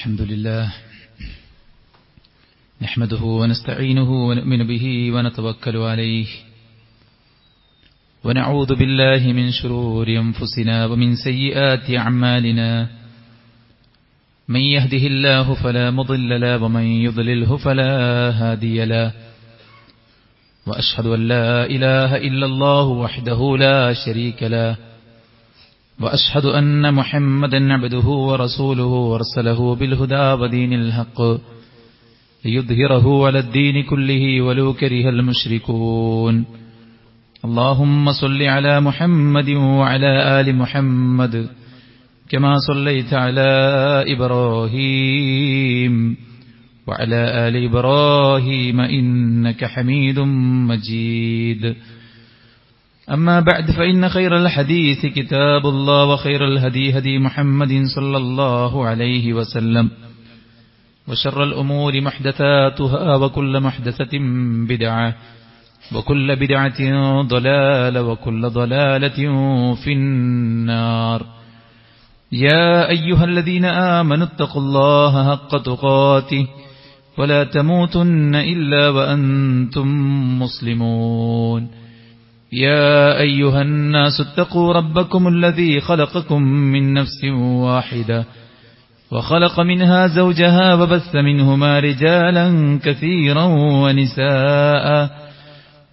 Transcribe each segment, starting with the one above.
الحمد لله نحمده ونستعينه ونؤمن به ونتوكل عليه ونعوذ بالله من شرور أنفسنا ومن سيئات أعمالنا من يهده الله فلا مضل له ومن يضلله فلا هادي له وأشهد أن لا إله إلا الله وحده لا شريك له وأشهد أن محمدا عبده ورسوله أرسله بالهدى ودين الحق ليظهره على الدين كله ولو كره المشركون اللهم صل على محمد وعلى آل محمد كما صليت على إبراهيم وعلى آل إبراهيم إنك حميد مجيد أما بعد فإن خير الحديث كتاب الله وخير الهدي هدي محمد صلى الله عليه وسلم وشر الأمور محدثاتها وكل محدثة بدعة وكل بدعة ضلالة وكل ضلالة في النار يا أيها الذين آمنوا اتقوا الله حق تقاته ولا تموتن إلا وأنتم مسلمون يا أيها الناس اتقوا ربكم الذي خلقكم من نفس واحدة وخلق منها زوجها وبث منهما رجالا كثيرا ونساء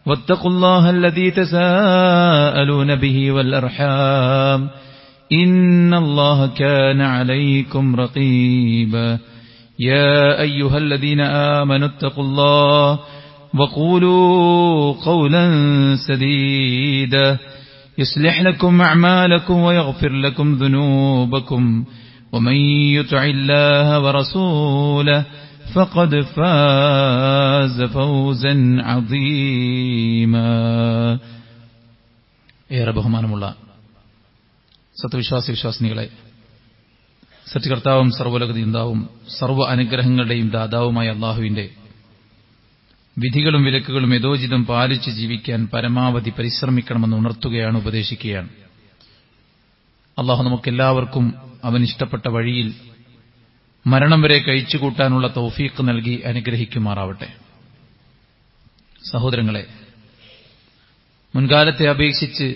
واتقوا الله الذي تساءلون به والأرحام إن الله كان عليكم رقيبا يا أيها الذين آمنوا اتقوا الله وقولوا قولا سديدا يصلح لكم أعمالكم ويغفر لكم ذنوبكم ومن يطع الله ورسوله فقد فاز فوزا عظيما ഏറെ ബഹുമാനമുള്ള സത്യവിശ്വാസി വിശ്വാസിനികളെ, സത്യകർത്താവും സർവ്വലോകനിയന്താവും സർവ്വ അനുഗ്രഹങ്ങളുടെയും ദാതാവുമായ അല്ലാഹുവിന്റെ വിധികളും വിലക്കുകളും യഥോചിതം പാലിച്ച് ജീവിക്കാൻ പരമാവധി പരിശ്രമിക്കണമെന്ന് ഉണർത്തുകയാണ്, ഉപദേശിക്കുകയാണ്. അല്ലാഹു നമുക്കെല്ലാവർക്കും അവൻ ഇഷ്ടപ്പെട്ട വഴിയിൽ മരണം വരെ കഴിച്ചുകൂട്ടാനുള്ള തൗഫീഖ് നൽകി അനുഗ്രഹിക്കുമാറാവട്ടെ. സഹോദരങ്ങളെ, മുൻകാലത്തെ അപേക്ഷിച്ച്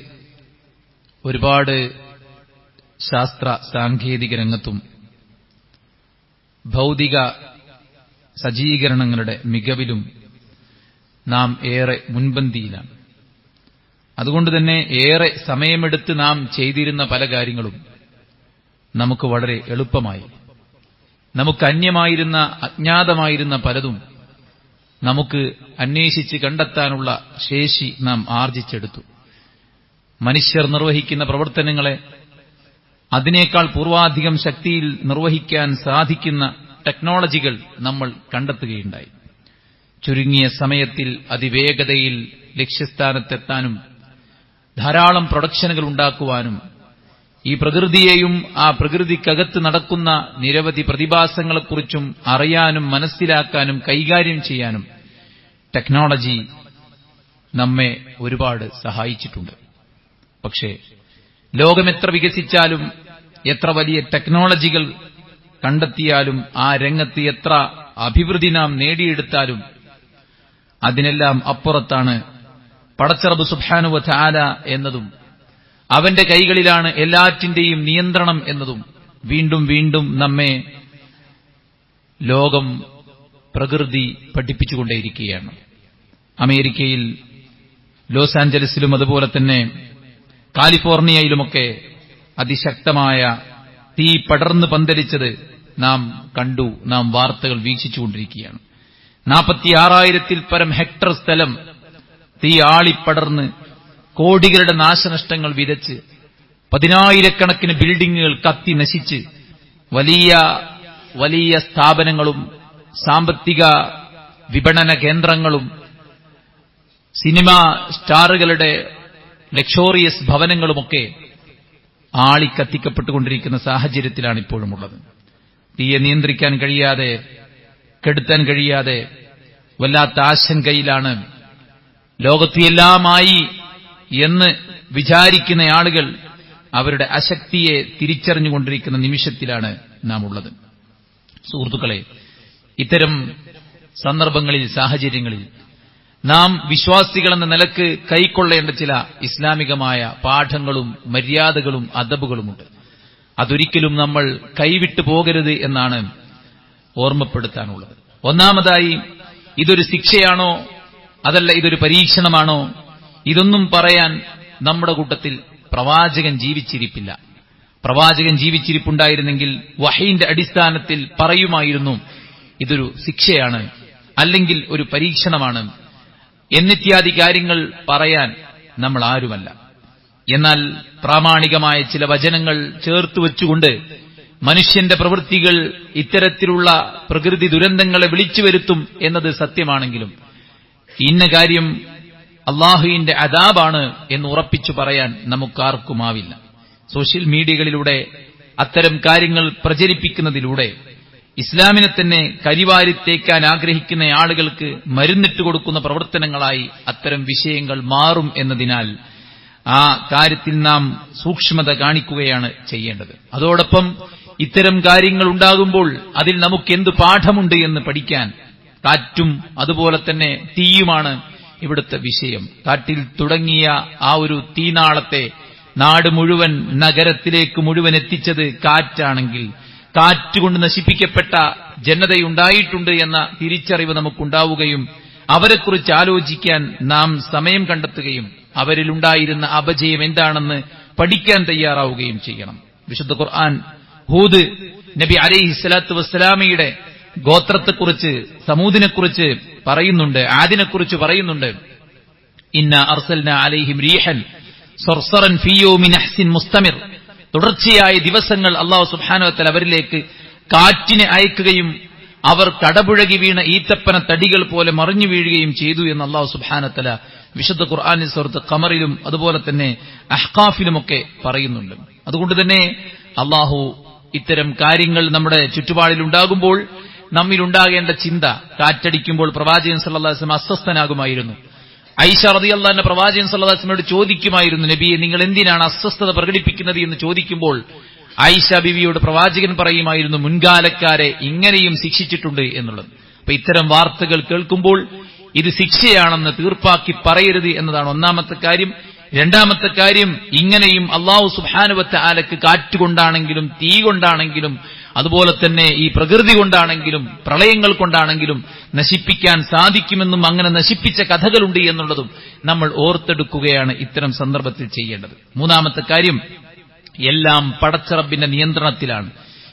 ഒരുപാട് ശാസ്ത്ര സാങ്കേതിക രംഗത്തും ഭൗതിക സജ്ജീകരണങ്ങളുടെ മികവിലും നാം ഏറെ മുൻപന്തിയിലാണ്. അതുകൊണ്ട് തന്നെ ഏറെ സമയമെടുത്ത് നാം ചെയ്തിരുന്ന പല കാര്യങ്ങളും നമുക്ക് വളരെ എളുപ്പമായി. നമുക്ക് അന്യമായിരുന്ന അജ്ഞാതമായിരുന്ന പലതും നമുക്ക് അന്വേഷിച്ച് കണ്ടെത്താനുള്ള ശേഷി നാം ആർജിച്ചെടുത്തു. മനുഷ്യർ നിർവഹിക്കുന്ന പ്രവർത്തനങ്ങളെ അതിനേക്കാൾ പൂർവാധികം ശക്തിയിൽ നിർവഹിക്കാൻ സാധിക്കുന്ന ടെക്നോളജികൾ നമ്മൾ കണ്ടെത്തുകയുണ്ടായി. ചുരുങ്ങിയ സമയത്തിൽ അതിവേഗതയിൽ ലക്ഷ്യസ്ഥാനത്തെത്താനും ധാരാളം പ്രൊഡക്ഷനുകൾ ഉണ്ടാക്കുവാനും ഈ പ്രകൃതിയെയും ആ പ്രകൃതിക്കകത്ത് നടക്കുന്ന നിരവധി പ്രതിഭാസങ്ങളെക്കുറിച്ചും അറിയാനും മനസ്സിലാക്കാനും കൈകാര്യം ചെയ്യാനും ടെക്നോളജി നമ്മെ ഒരുപാട് സഹായിച്ചിട്ടുണ്ട്. പക്ഷേ ലോകമെത്ര വികസിച്ചാലും എത്ര വലിയ ടെക്നോളജികൾ കണ്ടെത്തിയാലും ആ രംഗത്ത് എത്ര അഭിവൃദ്ധി നാം നേടിയെടുത്താലും അതിനെല്ലാം അപ്പുറത്താണ് പടച്ചറബ് സുബ്ഹാനഹു വ തആല എന്നതും അവന്റെ കൈകളിലാണ് എല്ലാറ്റിന്റെയും നിയന്ത്രണം എന്നതും വീണ്ടും വീണ്ടും നമ്മെ ലോകം പ്രകൃതി പഠിപ്പിച്ചുകൊണ്ടേയിരിക്കുകയാണ്. അമേരിക്കയിൽ ലോസ് ആഞ്ചലസിലും അതുപോലെ തന്നെ കാലിഫോർണിയയിലുമൊക്കെ അതിശക്തമായ തീ പടർന്ന് പന്തലിച്ചത് നാം കണ്ടു, നാം വാർത്തകൾ വീക്ഷിച്ചുകൊണ്ടിരിക്കുകയാണ്. 46,000-ൽ പരം ഹെക്ടർ സ്ഥലം തീ ആളിപ്പടർന്ന് കോടികളുടെ നാശനഷ്ടങ്ങൾ വിതച്ച് 10,000-കണക്കിന് ബിൽഡിങ്ങുകൾ കത്തി നശിച്ച് വലിയ വലിയ സ്ഥാപനങ്ങളും സാമ്പത്തിക വിപണന കേന്ദ്രങ്ങളും സിനിമാ സ്റ്റാറുകളുടെ ലക്ഷോറിയസ് ഭവനങ്ങളുമൊക്കെ ആളിക്കത്തിക്കപ്പെട്ടുകൊണ്ടിരിക്കുന്ന സാഹചര്യത്തിലാണ് ഇപ്പോഴും ഉള്ളത്. തീയെ നിയന്ത്രിക്കാൻ കഴിയാതെ, കെടുത്താൻ കഴിയാതെ വല്ലാത്ത ആശങ്കയിലാണ്. ലോകത്ത് എല്ലാമായി എന്ന് വിചാരിക്കുന്ന ആളുകൾ അവരുടെ അശക്തിയെ തിരിച്ചറിഞ്ഞുകൊണ്ടിരിക്കുന്ന നിമിഷത്തിലാണ് നാം ഉള്ളത്. സുഹൃത്തുക്കളെ, ഇത്തരം സന്ദർഭങ്ങളിൽ, സാഹചര്യങ്ങളിൽ നാം വിശ്വാസികളെന്ന നിലക്ക് കൈക്കൊള്ളേണ്ട ചില ഇസ്ലാമികമായ പാഠങ്ങളും മര്യാദകളും അദബുകളുമുണ്ട്. അതൊരിക്കലും നമ്മൾ കൈവിട്ടു പോകരുത് എന്നാണ് ഓർമ്മപ്പെടുത്താനുള്ളത്. ഒന്നാമതായി, ഇതൊരു ശിക്ഷയാണോ അതല്ല ഇതൊരു പരീക്ഷണമാണോ, ഇതൊന്നും പറയാൻ നമ്മുടെ കൂട്ടത്തിൽ പ്രവാചകൻ ജീവിച്ചിരിപ്പില്ല. പ്രവാചകൻ ജീവിച്ചിരിപ്പുണ്ടായിരുന്നെങ്കിൽ വഹീന്റെ അടിസ്ഥാനത്തിൽ പറയുമായിരുന്നു ഇതൊരു ശിക്ഷയാണ്, അല്ലെങ്കിൽ ഒരു പരീക്ഷണമാണ് എന്നിത്യാദി കാര്യങ്ങൾ പറയാൻ നമ്മൾ ആരുമല്ല. എന്നാൽ പ്രാമാണികമായ ചില വചനങ്ങൾ ചേർത്തു വെച്ചുകൊണ്ട് മനുഷ്യന്റെ പ്രവൃത്തികൾ ഇത്തരത്തിലുള്ള പ്രകൃതി ദുരന്തങ്ങളെ വിളിച്ചു വരുത്തും എന്നത് സത്യമാണെങ്കിലും ഇന്ന കാര്യം അള്ളാഹുവിന്റെ അദാബാണ് എന്ന് ഉറപ്പിച്ചു പറയാൻ നമുക്കാർക്കുമാവില്ല. സോഷ്യൽ മീഡിയകളിലൂടെ അത്തരം കാര്യങ്ങൾ പ്രചരിപ്പിക്കുന്നതിലൂടെ ഇസ്ലാമിനെ തന്നെ കരിവാരിത്തേക്കാൻ ആഗ്രഹിക്കുന്ന ആളുകൾക്ക് മരുന്നിട്ട് കൊടുക്കുന്ന പ്രവർത്തനങ്ങളായി അത്തരം വിഷയങ്ങൾ മാറും എന്നതിനാൽ ആ കാര്യത്തിൽ നാം സൂക്ഷ്മത കാണിക്കുകയാണ് ചെയ്യേണ്ടത്. അതോടൊപ്പം ഇത്തരം കാര്യങ്ങൾ ഉണ്ടാകുമ്പോൾ അതിൽ നമുക്കെന്ത് പാഠമുണ്ട് എന്ന് പഠിക്കാൻ കാറ്റും അതുപോലെ തന്നെ തീയുമാണ് ഇവിടുത്തെ വിഷയം. കാറ്റിൽ തുടങ്ങിയ ആ ഒരു തീനാളത്തെ നാട് മുഴുവൻ, നഗരത്തിലേക്ക് മുഴുവൻ എത്തിച്ചത് കാറ്റാണെങ്കിൽ കാറ്റുകൊണ്ട് നശിപ്പിക്കപ്പെട്ട ജനതയുണ്ടായിട്ടുണ്ട് എന്ന തിരിച്ചറിവ് നമുക്കുണ്ടാവുകയും അവരെക്കുറിച്ച് ആലോചിക്കാൻ നാം സമയം കണ്ടെത്തുകയും അവരിലുണ്ടായിരുന്ന അപജയം എന്താണെന്ന് പഠിക്കാൻ തയ്യാറാവുകയും ചെയ്യണം. വിശുദ്ധ ഖുർആൻ ഹൂദ് നബി അലൈഹിസ്സലാത്തു വസ്സലാമയുടെ ഗോത്രത്തെക്കുറിച്ച്, സമൂദിനെക്കുറിച്ച് പറയുന്നുണ്ട്, ആദിനെക്കുറിച്ച് പറയുന്നുണ്ട്. ഇന്നാ അർസൽനാ അലൈഹിം റീഹൻ സർസറൻ ഫീ യൗമിൻ നഹ്സിൻ മുസ്തമിർ. തുടർച്ചയായ ദിവസങ്ങൾ അല്ലാഹു സുബ്ഹാനഹു വ തആല അവരിലേക്ക് കാറ്റിനെ അയക്കുകയും അവർ കടപുഴകി വീണ ഈത്തപ്പന തടികൾ പോലെ മറിഞ്ഞു വീഴുകയും ചെയ്തു എന്ന് അല്ലാഹു സുബ്ഹാനഹു വ തആല വിശുദ്ധ ഖുർആനിൽ സൂറത്ത് ഖമറിലും അതുപോലെ തന്നെ അഹ്ഖാഫിലുമൊക്കെ പറയുന്നുണ്ട്. അതുകൊണ്ട് തന്നെ അല്ലാഹു ഇത്തരം കാര്യങ്ങൾ നമ്മുടെ ചുറ്റുപാടിലുണ്ടാകുമ്പോൾ നമ്മിലുണ്ടാകേണ്ട ചിന്ത, കാറ്റടിക്കുമ്പോൾ പ്രവാചകൻ സല്ലല്ലാഹു അലൈഹി വസല്ലം അസ്വസ്ഥനാകുമായിരുന്നു. ഐഷ റളിയല്ലാഹു അൻഹ പ്രവാചകൻ സല്ലല്ലാഹു അലൈഹി വസല്ലമയോട് ചോദിക്കുമായിരുന്നു, നബിയെ നിങ്ങൾ എന്തിനാണ് അസ്വസ്ഥത പ്രകടിപ്പിക്കുന്നത് എന്ന് ചോദിക്കുമ്പോൾ ആയിഷ ബിവിയോട് പ്രവാചകൻ പറയുമായിരുന്നു, മുൻകാലക്കാരെ ഇങ്ങനെയും ശിക്ഷിച്ചിട്ടുണ്ട് എന്നുള്ളത്. അപ്പൊ ഇത്തരം വാർത്തകൾ കേൾക്കുമ്പോൾ ഇത് ശിക്ഷയാണെന്ന് തീർപ്പാക്കി പറയരുത് എന്നതാണ് ഒന്നാമത്തെ കാര്യം. രണ്ടാമത്തെ കാര്യം, ഇങ്ങനെയും അല്ലാഹു സുബ്ഹാനഹു വ തആലക്ക് കാറ്റുകൊണ്ടാണെങ്കിലും തീ കൊണ്ടാണെങ്കിലും അതുപോലെ തന്നെ ഈ പ്രകൃതി കൊണ്ടാണെങ്കിലും പ്രളയങ്ങൾ കൊണ്ടാണെങ്കിലും നശിപ്പിക്കാൻ സാധിക്കുമെന്നും അങ്ങനെ നശിപ്പിച്ച കഥകളുണ്ട് എന്നുള്ളതും നമ്മൾ ഓർത്തെടുക്കുകയാണ് ഇത്തരം സന്ദർഭത്തിൽ ചെയ്യേണ്ടത്. മൂന്നാമത്തെ കാര്യം, എല്ലാം പടച്ചറബിന്റെ നിയന്ത്രണത്തിലാണ്.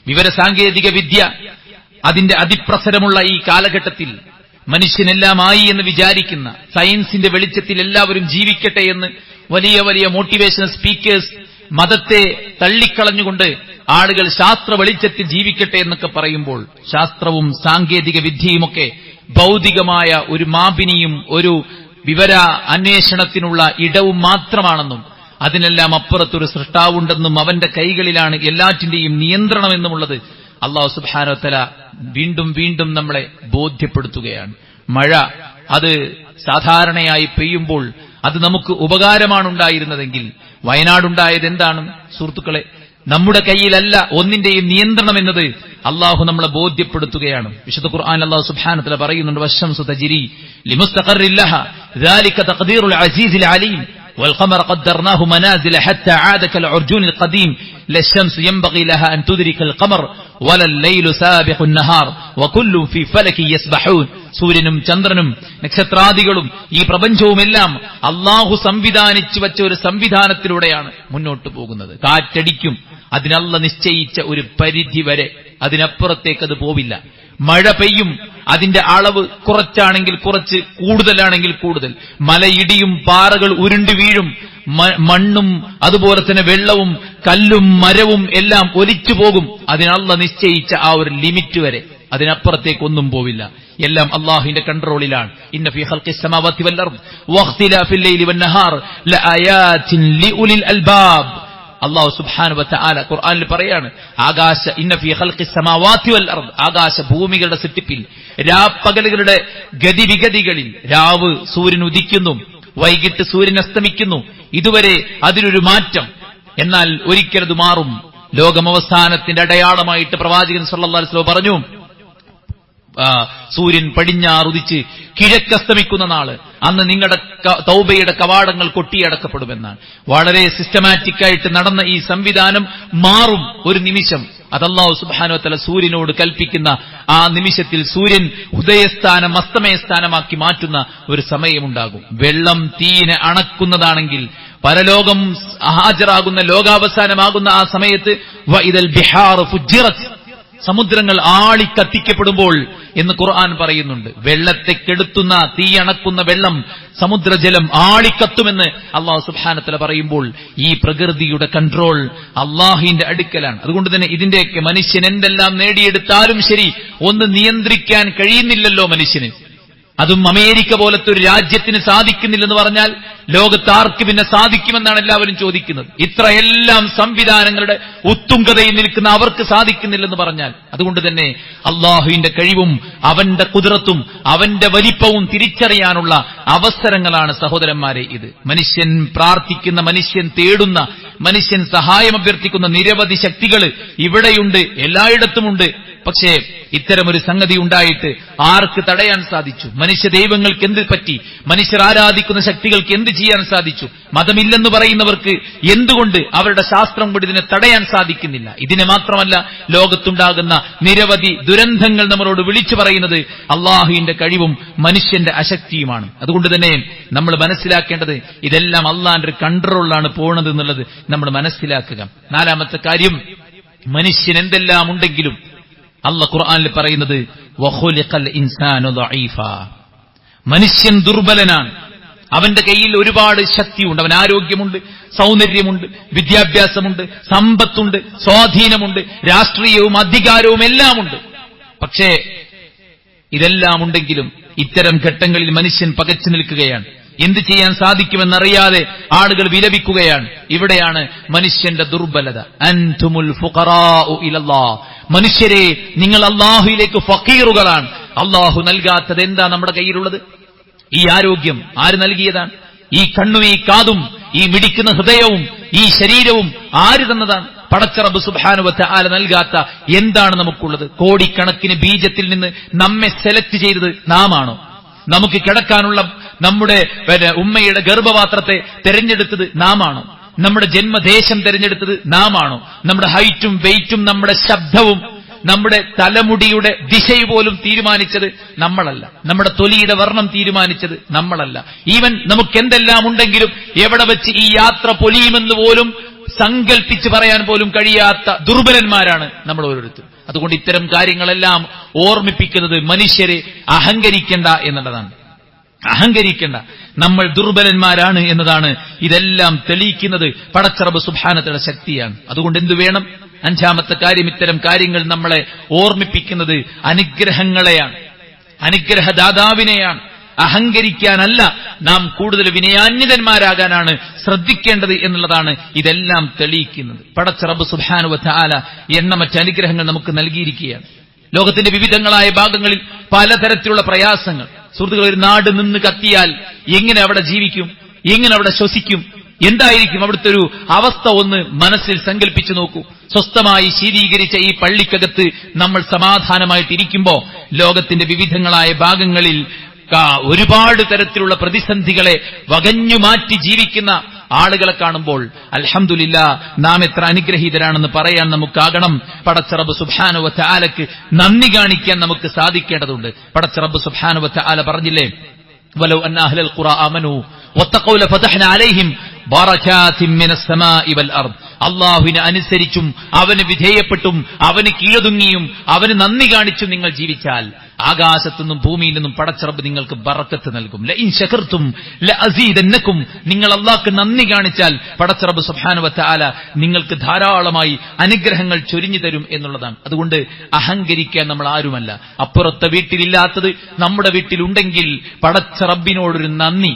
വിവരസാങ്കേതിക വിദ്യ അതിന്റെ അതിപ്രസരമുള്ള ഈ കാലഘട്ടത്തിൽ മനുഷ്യനെല്ലാമായി എന്ന് വിചാരിക്കുന്ന, സയൻസിന്റെ വെളിച്ചത്തിൽ എല്ലാവരും ജീവിക്കട്ടെ എന്ന് വലിയ വലിയ മോട്ടിവേഷണൽ സ്പീക്കേഴ്സ് മതത്തെ തള്ളിക്കളഞ്ഞുകൊണ്ട് ആളുകൾ ശാസ്ത്ര വെളിച്ചത്തിൽ ജീവിക്കട്ടെ എന്നൊക്കെ പറയുമ്പോൾ ശാസ്ത്രവും സാങ്കേതിക വിദ്യയുമൊക്കെ ഭൗതികമായ ഒരു മാപിനിയും ഒരു വിവര അന്വേഷണത്തിനുള്ള ഇടവും മാത്രമാണെന്നും അതിനെല്ലാം അപ്പുറത്തൊരു സൃഷ്ടാവുണ്ടെന്നും അവന്റെ കൈകളിലാണ് എല്ലാറ്റിന്റെയും നിയന്ത്രണമെന്നുമുള്ളത് അല്ലാഹു സുബ്ഹാനഹു വ തആല വീണ്ടും വീണ്ടും നമ്മളെ ബോധ്യപ്പെടുത്തുകയാണ്. മഴ അത് സാധാരണയായി പെയ്യുമ്പോൾ അത് നമുക്ക് ഉപകാരമാണ് ഉണ്ടായിരുന്നതെങ്കിൽ വയനാടുണ്ടായത് എന്താണ് സുഹൃത്തുക്കളെ? നമ്മുടെ കയ്യിലല്ല ഒന്നിന്റെയും നിയന്ത്രണം എന്നത് അള്ളാഹു നമ്മളെ ബോധ്യപ്പെടുത്തുകയാണ്. വിശുദ്ധ ഖുർആൻ അല്ലാഹു സുബ്ഹാനഹു വ തആല പറയുന്നുണ്ട്, വശംസു തജ്രി ലിമുസ്തഖറിൻ ലഹ ദാലിക തഖ്ദീറുൽ അസീസിൽ അലീം والقمر قدرناه منازل حتى عاد كالعرجون القديم لا الشمس ينبغي لها أن تدرك القمر ولا الليل سابق النهار وكل في فلك يسبحون. സൂര്യനും ചന്ദ്രനും നക്ഷത്രാദികളും ഈ പ്രപഞ്ചവുമെല്ലാം അള്ളാഹു സംവിധാനിച്ചു വച്ച ഒരു സംവിധാനത്തിലൂടെയാണ് മുന്നോട്ട് പോകുന്നത്. കാറ്റടിക്കും, അതിനല്ല നിശ്ചയിച്ച ഒരു പരിധി വരെ, അതിനപ്പുറത്തേക്ക് അത് പോവില്ല. മഴ പെയ്യും, അതിന്റെ അളവ് കുറച്ചാണെങ്കിൽ കുറച്ച്, കൂടുതലാണെങ്കിൽ കൂടുതൽ. മലയിടിയും, പാറകൾ ഉരുണ്ടു വീഴും, മണ്ണും അതുപോലെ തന്നെ വെള്ളവും കല്ലും മരവും എല്ലാം ഒലിച്ചു പോകും. അതിനല്ല നിശ്ചയിച്ച ആ ഒരു ലിമിറ്റ് വരെ, അതിനപ്പുറത്തേക്കൊന്നും പോവില്ല. എല്ലാം അല്ലാഹുവിന്റെ കൺട്രോളിലാണ്. ഇന്ന ഫീ ഖൽഖിസ് സമാവാതി വൽ അർദ് വഖ്തിലാഫിൽ ലൈലി വൻ നഹാർ ലആയാതിൻ ലിഉലിൽ അൽബാബ്. അല്ലാഹു സുബ്ഹാനഹു വ തആല ഖുർആനിൽ പറയാണ്, ഇന്ന ഫീ ഖൽഖിസ് സമാവാതി വൽ അർദ്, ആകാശ ഭൂമികളുടെ സൃഷ്ടിപ്പിൽ, രാപ്പകലുകളുടെ ഗതിവിഗതികളിൽ, രാവ് സൂര്യൻ ഉദിക്കുന്നു, വൈകിട്ട് സൂര്യൻ അസ്തമിക്കുന്നു, ഇതുവരെ അതിനൊരു മാറ്റം. എന്നാൽ ഒരിക്കലത് മാറും. ലോകമവസാനത്തിന്റെ അടയാളമായിട്ട് പ്രവാചകൻ സല്ലല്ലാഹു അലൈഹി വസല്ലം പറഞ്ഞു, സൂര്യൻ പടിഞ്ഞാറുദിച്ച് കിഴക്കസ്തമിക്കുന്ന നാള്, അന്ന് നിങ്ങളുടെ തൗബയുടെ കവാടങ്ങൾ കൊട്ടിയടക്കപ്പെടുമെന്നാണ്. വളരെ സിസ്റ്റമാറ്റിക്കായിട്ട് നടന്ന ഈ സംവിധാനം മാറും ഒരു നിമിഷം. അത് അല്ലാഹു സുബ്ഹാനഹു വ തആല സൂര്യനോട് കൽപ്പിക്കുന്ന ആ നിമിഷത്തിൽ സൂര്യൻ ഉദയസ്ഥാനം അസ്തമയസ്ഥാനമാക്കി മാറ്റുന്ന ഒരു സമയമുണ്ടാകും. വെള്ളം തീനെ അണക്കുന്നതാണെങ്കിൽ പരലോകം ഹാജരാകുന്ന ലോകാവസാനമാകുന്ന ആ സമയത്ത് വഇദൽ ബിഹാർ ഫുജ്ജിറത്, സമുദ്രങ്ങൾ ആളിക്കത്തിക്കപ്പെടുമ്പോൾ എന്ന് ഖുർആൻ പറയുന്നുണ്ട്. വെള്ളത്തെ കെടുത്തുന്ന തീയണക്കുന്ന വെള്ളം, സമുദ്രജലം ആളിക്കത്തുമെന്ന് അല്ലാഹു സുബ്ഹാനഹു വ തആല പറയുമ്പോൾ ഈ പ്രകൃതിയുടെ കൺട്രോൾ അല്ലാഹുവിന്റെ അടുക്കലാണ്. അതുകൊണ്ട് തന്നെ ഇതിന്റെയൊക്കെ മനുഷ്യൻ എന്തെല്ലാം നേടിയെടുത്താലും ശരി, ഒന്ന് നിയന്ത്രിക്കാൻ കഴിയുന്നില്ലല്ലോ മനുഷ്യന്. അതും അമേരിക്ക പോലത്തെ ഒരു രാജ്യത്തിന് സാധിക്കുന്നില്ലെന്ന് പറഞ്ഞാൽ ലോകത്താർക്ക് പിന്നെ സാധിക്കുമെന്നാണ് എല്ലാവരും ചോദിക്കുന്നത്. ഇത്രയെല്ലാം സംവിധാനങ്ങളുടെ ഉത്തുംഗതയിൽ നിൽക്കുന്ന അവർക്ക് സാധിക്കുന്നില്ലെന്ന് പറഞ്ഞാൽ. അതുകൊണ്ട് തന്നെ അള്ളാഹുവിന്റെ കഴിവും അവന്റെ ഖുദ്റത്തും അവന്റെ വലിപ്പവും തിരിച്ചറിയാനുള്ള അവസരങ്ങളാണ് സഹോദരന്മാരെ ഇത്. മനുഷ്യൻ പ്രാർത്ഥിക്കുന്ന, മനുഷ്യൻ തേടുന്ന, മനുഷ്യൻ സഹായം അഭ്യർത്ഥിക്കുന്ന നിരവധി ശക്തികൾ ഇവിടെയുണ്ട്, എല്ലായിടത്തുമുണ്ട്. പക്ഷേ ഇത്തരമൊരു സംഗതി ഉണ്ടായിട്ട് ആർക്ക് തടയാൻ സാധിച്ചു? മനുഷ്യ ദൈവങ്ങൾക്ക് എന്ത് പറ്റി? മനുഷ്യർ ആരാധിക്കുന്ന ശക്തികൾക്ക് എന്ത് ചെയ്യാൻ സാധിച്ചു? മതമില്ലെന്ന് പറയുന്നവർക്ക് എന്തുകൊണ്ട് അവരുടെ ശാസ്ത്രം കൊണ്ട് ഇതിനെ തടയാൻ സാധിക്കുന്നില്ല? ഇതിനെ മാത്രമല്ല, ലോകത്തുണ്ടാകുന്ന നിരവധി ദുരന്തങ്ങൾ നമ്മളോട് വിളിച്ചു പറയുന്നത് അള്ളാഹുവിന്റെ കഴിവും മനുഷ്യന്റെ അശക്തിയുമാണ്. അതുകൊണ്ട് തന്നെ നമ്മൾ മനസ്സിലാക്കേണ്ടത് ഇതെല്ലാം അള്ളാന്റെ ഒരു കൺട്രോളിലാണ് പോണത് എന്നുള്ളത് നമ്മൾ മനസ്സിലാക്കുക. നാലാമത്തെ കാര്യം, മനുഷ്യൻ എന്തെല്ലാം ഉണ്ടെങ്കിലും അല്ലാഹു ഖുർആനിൽ പറയുന്നത് വഖുലിഖൽ ഇൻസാനു ദഈഫാ, മനുഷ്യൻ ദുർബലനാണ്. അവന്റെ കയ്യിൽ ഒരുപാട് ശക്തിയുണ്ട്, അവൻ ആരോഗ്യമുണ്ട്, സൗന്ദര്യമുണ്ട്, വിദ്യാഭ്യാസമുണ്ട്, സമ്പത്തുണ്ട്, സ്വാധീനമുണ്ട്, രാഷ്ട്രീയവും അധികാരവും എല്ലാമുണ്ട്. പക്ഷേ ഇതെല്ലാം ഉണ്ടെങ്കിലും ഇത്തരം ഘട്ടങ്ങളിൽ മനുഷ്യൻ പകച്ചു നിൽക്കുകയാണ്. എന്ത് ചെയ്യാൻ സാധിക്കുമെന്നറിയാതെ ആളുകൾ വിലപിക്കുകയാണ്. ഇവിടെയാണ് മനുഷ്യന്റെ ദുർബലത. അൻതുമുൽ ഫുഖറാഉ ഇലല്ലാഹ്, മനുഷ്യരെ നിങ്ങൾ അല്ലാഹുവിലേക്ക് ഫഖീറുകളാണ്. അല്ലാഹു നൽകാത്തത് എന്താ നമ്മുടെ കയ്യിലുള്ളത്? ഈ ആരോഗ്യം ആര് നൽകിയതാണ്? ഈ കണ്ണും ഈ കാതും ഈ മിടിക്കുന്ന ഹൃദയവും ഈ ശരീരവും ആര് തന്നതാണ്? പടച്ച റബ്ബ് സുബ്ഹാനഹു വ തആല നൽകാത്ത എന്താണ് നമുക്കുള്ളത്? കോടിക്കണക്കിന് ബീജത്തിൽ നിന്ന് നമ്മെ സെലക്ട് ചെയ്തത് നാമാണോ? നമുക്ക് കിടക്കാനുള്ള നമ്മുടെ ഉമ്മയുടെ ഗർഭപാത്രത്തെ തെരഞ്ഞെടുത്തത് നാമാണോ? നമ്മുടെ ജന്മദേശം തെരഞ്ഞെടുത്തത് നാമാണോ? നമ്മുടെ ഹൈറ്റും വെയിറ്റും നമ്മുടെ ശബ്ദവും നമ്മുടെ തലമുടിയുടെ ദിശ പോലും തീരുമാനിച്ചത് നമ്മളല്ല. നമ്മുടെ തൊലിയുടെ വർണ്ണം തീരുമാനിച്ചത് നമ്മളല്ല. ഈവൻ നമുക്ക് എന്തെല്ലാം ഉണ്ടെങ്കിലും എവിടെ വെച്ച് ഈ യാത്ര പൊലിയുമെന്ന് പോലും സങ്കല്പിച്ച് പറയാൻ പോലും കഴിയാത്ത ദുർബലന്മാരാണ് നമ്മൾ ഓരോരുത്തരും. അതുകൊണ്ട് ഇത്തരം കാര്യങ്ങളെല്ലാം ഓർമ്മിപ്പിക്കുന്നത് മനുഷ്യരെ അഹങ്കരിക്കേണ്ട എന്നുള്ളതാണ്. അഹങ്കരിക്കേണ്ട, നമ്മൾ ദുർബലന്മാരാണ് എന്നതാണ് ഇതെല്ലാം തെളിയിക്കുന്നത്. പടച്ച റബ്ബ് സുബ്ഹാനഹു വ തആല ശക്തിയാണ്. അതുകൊണ്ട് എന്തു വേണം? അഞ്ചാമത്തെ കാര്യം, ഇത്തരം കാര്യങ്ങൾ നമ്മളെ ഓർമ്മിപ്പിക്കുന്നത് അനുഗ്രഹങ്ങളെയാണ്, അനുഗ്രഹദാതാവിനെയാണ്. അഹങ്കരിക്കാനല്ല, നാം കൂടുതൽ വിനയാന്വിതന്മാരാകാനാണ് ശ്രദ്ധിക്കേണ്ടത് എന്നുള്ളതാണ് ഇതെല്ലാം തെളിയിക്കുന്നത്. പടച്ച റബ്ബ് സുബ്ഹാനഹു വ തആല എണ്ണമറ്റ അനുഗ്രഹങ്ങൾ നമുക്ക് നൽകിയിരിക്കുകയാണ്. ലോകത്തിന്റെ വിവിധങ്ങളായ ഭാഗങ്ങളിൽ പലതരത്തിലുള്ള പ്രയാസങ്ങൾ. സുഹൃത്തുക്കൾ, ഒരു നാട് നിന്ന് കത്തിയാൽ എങ്ങനെ അവിടെ ജീവിക്കും? എങ്ങനെ അവിടെ ശ്വസിക്കും? എന്തായിരിക്കും അവിടുത്തെ ഒരു അവസ്ഥ? ഒന്ന് മനസ്സിൽ സങ്കല്പിച്ചു നോക്കൂ. സ്വസ്ഥമായി ശീതീകരിച്ച ഈ പള്ളിക്കകത്ത് നമ്മൾ സമാധാനമായിട്ടിരിക്കുമ്പോൾ ലോകത്തിന്റെ വിവിധങ്ങളായ ഭാഗങ്ങളിൽ ഒരുപാട് തരത്തിലുള്ള പ്രതിസന്ധികളെ വകഞ്ഞു മാറ്റി ജീവിക്കുന്ന ആളുകളെ കാണുമ്പോൾ അൽഹംദുലില്ലാഹ്, നാം എത്ര അനുഗ്രഹീതരാണെന്ന് പറയാൻ നമുക്കാകണം. പടച്ച റബ്ബ് സുബ്ഹാനഹു വ തആലക്ക് നന്ദി കാണിക്കാൻ നമുക്ക് സാധിക്കേണ്ടതുണ്ട്. പടച്ച റബ്ബ് സുബ്ഹാനഹു വ തആല പറഞ്ഞില്ലേ, വലൗ അന്ന അഹ്ലൽ ഖുറാ ആമനൂ വത്തഖൗ ലഫതഹ്നാ അലൈഹിം ബറകാതിൻ മിനസ് സമാഇ വൽ അർദ്. അല്ലാഹുവിനെ അനുസരിച്ചും അവന് വിധേയപ്പെട്ടും അവന് കീഴൊതുങ്ങിയും അവന് നന്ദി കാണിച്ചും നിങ്ങൾ ജീവിച്ചാൽ ആകാശത്തുനിന്നും ഭൂമിയിൽ നിന്നും പടച്ച റബ്ബ് നിങ്ങൾക്ക് ബറക്കത്ത് നൽകും. ലഇൻ ശകർതും ലഅസീദന്നകും. നിങ്ങൾ അല്ലാഹുവിന് നന്ദി കാണിച്ചാൽ പടച്ച റബ്ബ് സുബ്ഹാനഹു വ തആല നിങ്ങൾക്ക് ധാരാളമായി അനുഗ്രഹങ്ങൾ ചൊരിഞ്ഞു തരും എന്നുള്ളതാണ്. അതുകൊണ്ട് അഹങ്കരിക്കാൻ നമ്മൾ ആരുമല്ല. അപ്പുറത്തെ വീട്ടിലില്ലാത്തത് നമ്മുടെ വീട്ടിലുണ്ടെങ്കിൽ പടച്ച റബ്ബിനോടൊരു നന്ദി,